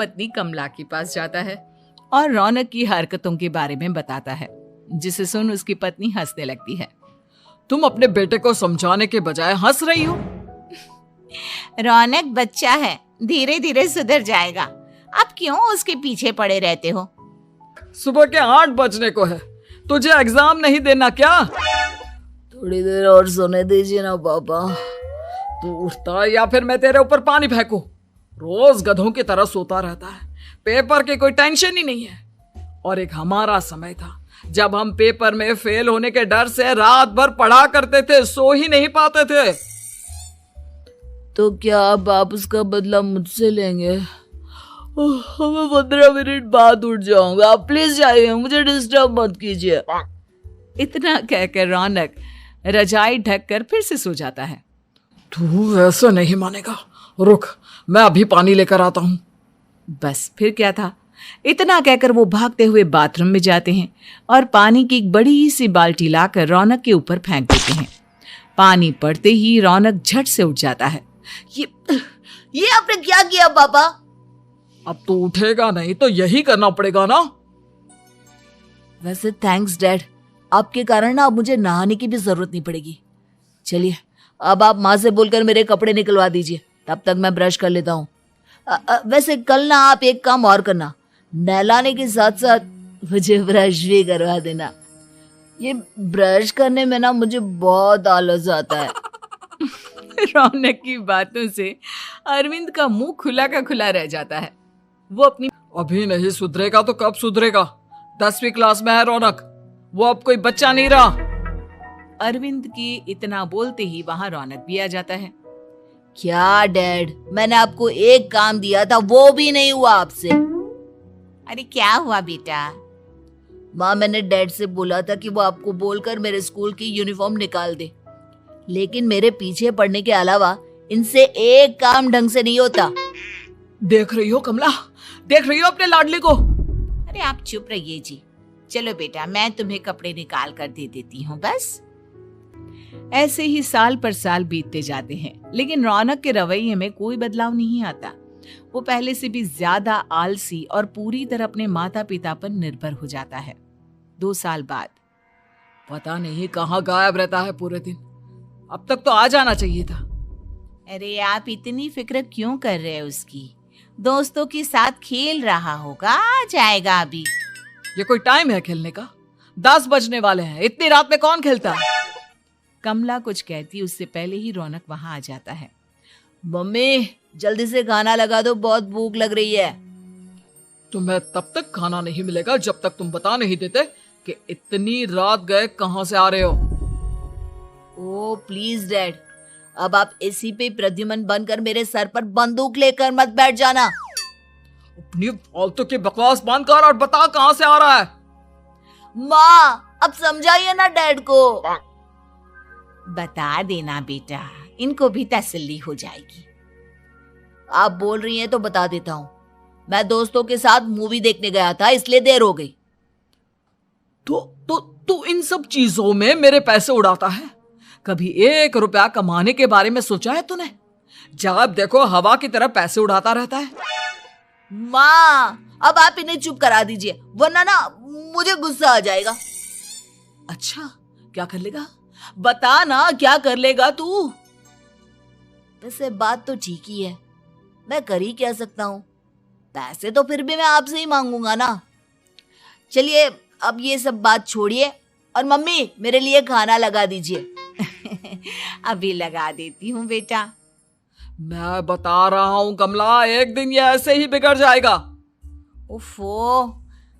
पत्नी कमला के पास जाता है और रौनक की हरकतों के बारे में बताता है, जिसे सुन उसकी पत्नी हंसने लगती है। तुम अपने बेटे को समझाने के बजाय हंस रही हो। रौनक बच्चा है, धीरे धीरे सुधर जाएगा। आप क्यों उसके पीछे पड़े रहते हो? सुबह के 8 बजने को है, तुझे एग्जाम नहीं देना क्या? थोड़ी देर और सोने दीजिए ना पापा। तू उठता या फिर मैं तेरे ऊपर पानी फेंकूं? रोज गधों की तरह सोता रहता है, पेपर की कोई टेंशन ही नहीं है। और एक हमारा समय था जब हम पेपर में फेल होने के डर से रात भर पढ़ा करते थे, सो ही नहीं पाते थे। तो क्या अब आप उसका बदला मुझसे लेंगे? मैं 15 मिनट बाद उठ जाऊंगा, आप प्लीज जाइए, मुझे डिस्टर्ब मत कीजिए। इतना कहकर रौनक रजाई ढककर फिर से सो जाता है। तू ऐसा नहीं मानेगा, रुक मैं अभी पानी लेकर आता हूं। बस फिर क्या था, इतना कहकर वो भागते हुए बाथरूम में जाते हैं और पानी की एक बड़ी सी बाल्टी लाकर रौनक के ऊपर फेंक देते हैं। पानी पड़ते ही रौनक झट से उठ जाता है। ये आपने क्या किया पापा? अब तो उठेगा नहीं तो यही करना पड़ेगा ना। वैसे थैंक्स डैड, आपके कारण ना अब मुझे नहाने की भी जरूरत नहीं पड़ेगी। चलिए अब आप माँ से बोलकर मेरे कपड़े निकलवा दीजिए, तब तक मैं ब्रश कर लेता हूँ। वैसे कल ना आप एक काम और करना, नहलाने के साथ साथ मुझे ब्रश भी करवा देना। ये ब्रश करने में ना मुझे बहुत आलस आता है। रौनक की बातों से अरविंद का मुंह खुला का खुला रह जाता है। वो अपनी अभी नहीं सुधरेगा तो कब सुधरेगा? 10वीं क्लास में है रौनक, वो अब कोई बच्चा नहीं रहा। अरविंद की इतना बोलते ही वहां रौनक भी आ जाता है। क्या डैड, मैंने आपको एक काम दिया था, वो भी नहीं हुआ आपसे। अरे क्या हुआ बेटा? माँ, मैंने डैड से बोला था कि वो आपको बोलकर मेरे स्कूल की यूनिफॉर्म निकाल दे, लेकिन मेरे पीछे पड़ने के अलावा इनसे एक काम ढंग से नहीं होता। देख रही हो कमला, देख रही हो अपने लाडले को? अरे आप चुप रहिए जी। चलो बेटा, मैं तुम्हें कपड़े निकाल कर दे देती हूँ बस। ऐसे ही साल पर साल बीतते जाते हैं, लेकिन रौनक के रवैये में कोई बदलाव नहीं आता। वो पहले से भी ज्यादा आलसी और पूरी तरह अपने माता पिता पर निर्भर हो जाता है। 2 साल बाद पता नहीं कहाँ गायब रहता है पूरे दिन, अब तक तो आ जाना चाहिए था। अरे आप इतनी फिक्र क्यों कर रहे हैं उसकी? दोस्तों के साथ खेल रहा होगा, आ जाएगा अभी। ये कोई टाइम है खेलने का? 10 बजने वाले हैं, इतनी रात में कौन खेलता है? कमला कुछ कहती उससे पहले ही रौनक वहां आ जाता है। मम्मी जल्दी से खाना लगा दो, बहुत भूख लग रही है। तुम्हें तब तक खाना नहीं मिलेगा जब तक तुम बता नहीं देते कि इतनी रात गए कहां से आ रहे हो। ओ प्लीज डैड, अब आप एसी पे प्रद्युमन बनकर मेरे सर पर बंदूक लेकर मत बैठ जाना। अपनी फालतू की बकवास बंद कर और बता कहां से आ रहा है। माँ अब समझाइए ना डैड को। बता देना बेटा, इनको भी तसल्ली हो जाएगी। आप बोल रही हैं तो बता देता हूँ, मैं दोस्तों के साथ मूवी देखने गया था, इसलिए देर हो गई। तो इन सब चीजों में मेरे पैसे उड़ाता है? कभी 1 रुपया कमाने के बारे में सोचा है तूने? जब देखो हवा की तरह पैसे उड़ाता रहता है। माँ अब आप इन्हें चुप करा दीजिए, वरना ना मुझे गुस्सा आ जाएगा। अच्छा क्या कर लेगा? बता ना, क्या कर लेगा तू? वैसे बात तो ठीक ही है, मैं कर ही क्या सकता हूँ। पैसे तो फिर भी मैं आपसे ही मांगूंगा ना। चलिए अब ये सब बात छोड़िए और मम्मी मेरे लिए खाना लगा दीजिए। अभी लगा देती हूँ बेटा। मैं बता रहा हूँ कमला, एक दिन ये ऐसे ही बिगड़ जाएगा। उफ़ो,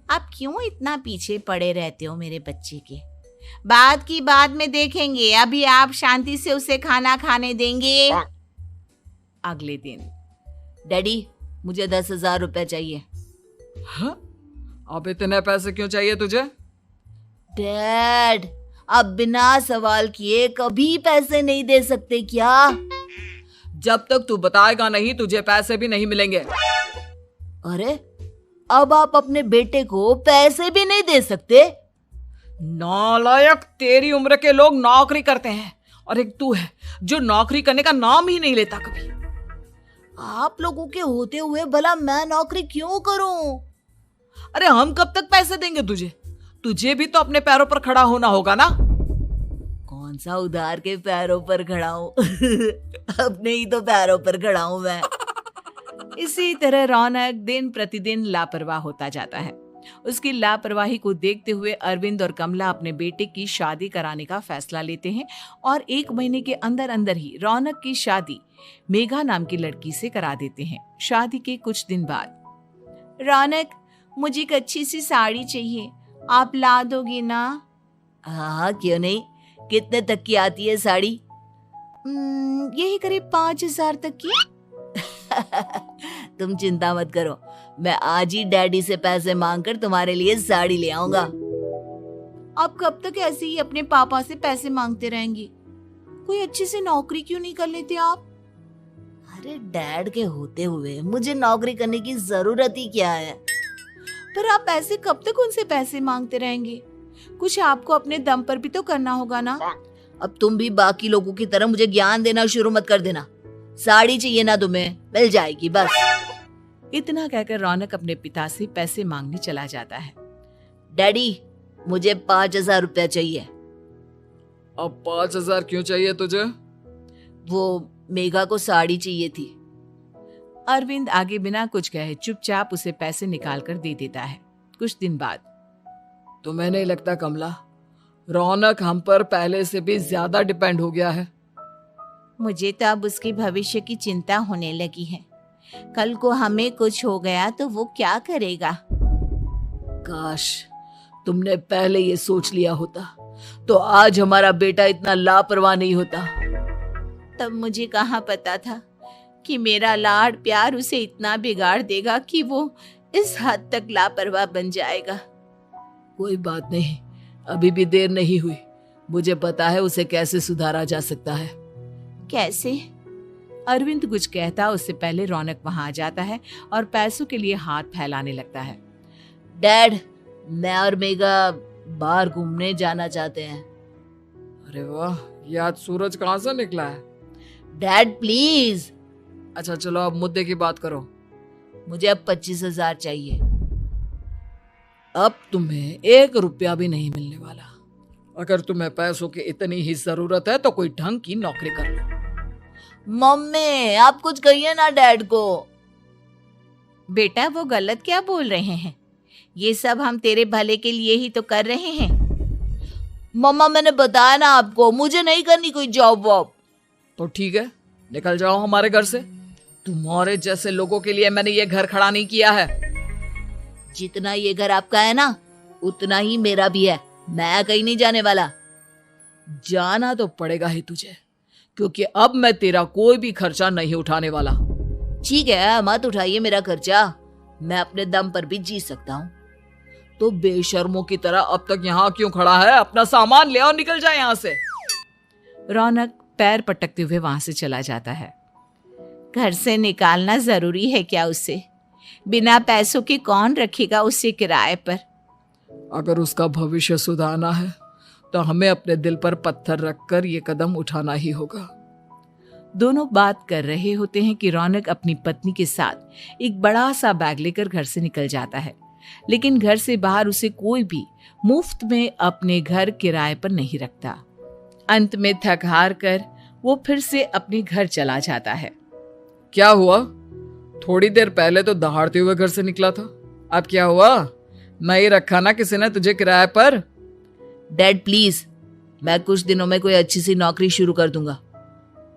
आप क्यों इतना पीछे पड़े रहते हो मेरे बच्चे के? बात की बाद में देखेंगे, अभी आप शांति से उसे खाना खाने देंगे। अगले दिन डैडी मुझे 10,000 रुपए चाहिए। हाँ? अब इतने पैसे क्यों चाहिए तुझे? डैड आप बिना सवाल किए कभी पैसे नहीं दे सकते क्या? जब तक तू बताएगा नहीं तुझे पैसे भी नहीं मिलेंगे। अरे अब आप अपने बेटे को पैसे भी नहीं दे सकते? नालायक, तेरी उम्र के लोग नौकरी करते हैं और एक तू है जो नौकरी करने का नाम ही नहीं लेता कभी। आप लोगों के होते हुए भला मैं नौकरी क्यों करूं? अरे हम कब तक पैसे देंगे तुझे? तुझे भी तो अपने पैरों पर खड़ा होना होगा ना। कौन सा उधार के पैरों पर खड़ा हूं? अपने ही तो पैरों पर खड़ा हूं मैं। इसी तरह रौनक दिन प्रतिदिन लापरवाह होता जाता है। उसकी लापरवाही को देखते हुए अरविंद और कमला अपने बेटे की शादी कराने का फैसला लेते हैं और 1 महीने के अंदर अंदर ही रौनक की शादी मेघा नाम की लड़की से करा देते हैं। शादी के कुछ दिन बाद, रौनक, मुझे एक अच्छी सी साड़ी चाहिए, आप ला दोगे ना? हाँ, क्यों नहीं। कितने तक की आती है साड़ी? यही करीब 5,000 तक की। तुम चिंता मत करो, मैं आज ही डैडी से पैसे मांगकर तुम्हारे लिए साड़ी ले आऊंगा। आप कब तक ऐसे ही अपने पापा से पैसे मांगते रहेंगे? कोई अच्छी सी नौकरी क्यों नहीं कर लेते आप? अरे डैड के होते हुए मुझे नौकरी करने की जरूरत ही क्या है? पर आप ऐसे कब तक उनसे पैसे मांगते रहेंगे? कुछ आपको अपने दम पर भी तो करना होगा ना। अब तुम भी बाकी लोगों की तरह मुझे ज्ञान देना शुरू मत कर देना। साड़ी चाहिए ना तुम्हें, मिल जाएगी बस। इतना कहकर रौनक अपने पिता से पैसे मांगने चला जाता है। डैडी, मुझे 5,000 रुपया चाहिए। अब 5,000 क्यों चाहिए तुझे? वो मेघा को साड़ी चाहिए थी। अरविंद आगे बिना कुछ कहे चुपचाप उसे पैसे निकाल कर दे देता है। कुछ दिन बाद, तुम्हें नहीं लगता कमला, रौनक हम पर पहले से भी ज्यादा डिपेंड हो गया है? मुझे तो अब उसके भविष्य की चिंता होने लगी है। कल को हमें कुछ हो गया तो वो क्या करेगा? काश तुमने पहले ये सोच लिया होता तो आज हमारा बेटा इतना लापरवाह नहीं होता। तब मुझे कहाँ पता था कि मेरा लाड प्यार उसे इतना बिगाड़ देगा कि वो इस हद तक लापरवाह बन जाएगा। कोई बात नहीं, अभी भी देर नहीं हुई। मुझे पता है उसे कैसे सुधारा जा सकता है। कैसे? अरविंद कुछ कहता उससे पहले रौनक वहां आ जाता है और पैसों के लिए हाथ फैलाने लगता है। डैड, मैं और मेघा बाहर घूमने जाना चाहते हैं। अरे वाह, ये आज सूरज कहाँ से निकला है? Dad please. अच्छा चलो अब मुद्दे की बात करो। मुझे अब 25,000 चाहिए। अब तुम्हें 1 रुपया भी नहीं मिलने वाला। अगर तुम्हें पैसों की इतनी ही जरूरत है तो कोई ढंग की नौकरी कर लो। मम्मी, आप कुछ कहिए ना डैड को। बेटा, वो गलत क्या बोल रहे हैं? ये सब हम तेरे भले के लिए ही तो कर रहे हैं। मम्मा, मैंने बताया ना आपको, मुझे नहीं करनी कोई जॉब वॉब। तो ठीक है, निकल जाओ हमारे घर से। तुम्हारे जैसे लोगों के लिए मैंने ये घर खड़ा नहीं किया है। जितना ये घर आपका है ना, उतना ही मेरा भी है। मैं कहीं नहीं जाने वाला। जाना तो पड़ेगा ही तुझे, क्योंकि अब मैं तेरा कोई भी खर्चा नहीं उठाने वाला। ठीक है, मत उठाइए मेरा खर्चा, मैं अपने दम पर भी जी सकता हूँ। तो बेशर्मों की तरह अब तक यहाँ क्यों खड़ा है? अपना सामान ले और निकल जाए यहाँ से। रौनक पैर पटकते हुए वहां से चला जाता है। घर से निकालना जरूरी है क्या उसे? बिना पैसों के कौन रखेगा उसे किराए पर? अगर उसका भविष्य सुधारना है तो हमें अपने दिल पर पत्थर रखकर ये कदम उठाना ही होगा। दोनों बात कर रहे होते हैं कि रौनक अपनी पत्नी के साथ एक बड़ा सा बैग लेकर घर से निकल जाता है, लेकिन घर से बाहर उसे कोई भी मुफ्त में अपने घर किराए पर नहीं रखता। अंत में थक हार कर वो फिर से अपने घर चला जाता है। क्या हुआ? थोड़ी देर पहले तो दहाड़ते हुए घर से निकला था, अब क्या हुआ? नहीं रखा ना किसी ने तुझे किराए पर? डैड प्लीज, मैं कुछ दिनों में कोई अच्छी सी नौकरी शुरू कर दूंगा।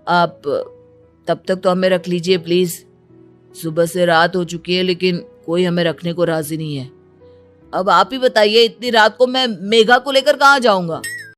आप तब तक तो हमें रख लीजिए प्लीज। सुबह से रात हो चुकी है लेकिन कोई हमें रखने को राजी नहीं है। अब आप ही बताइए, इतनी रात को मैं मेघा को लेकर कहाँ जाऊंगा?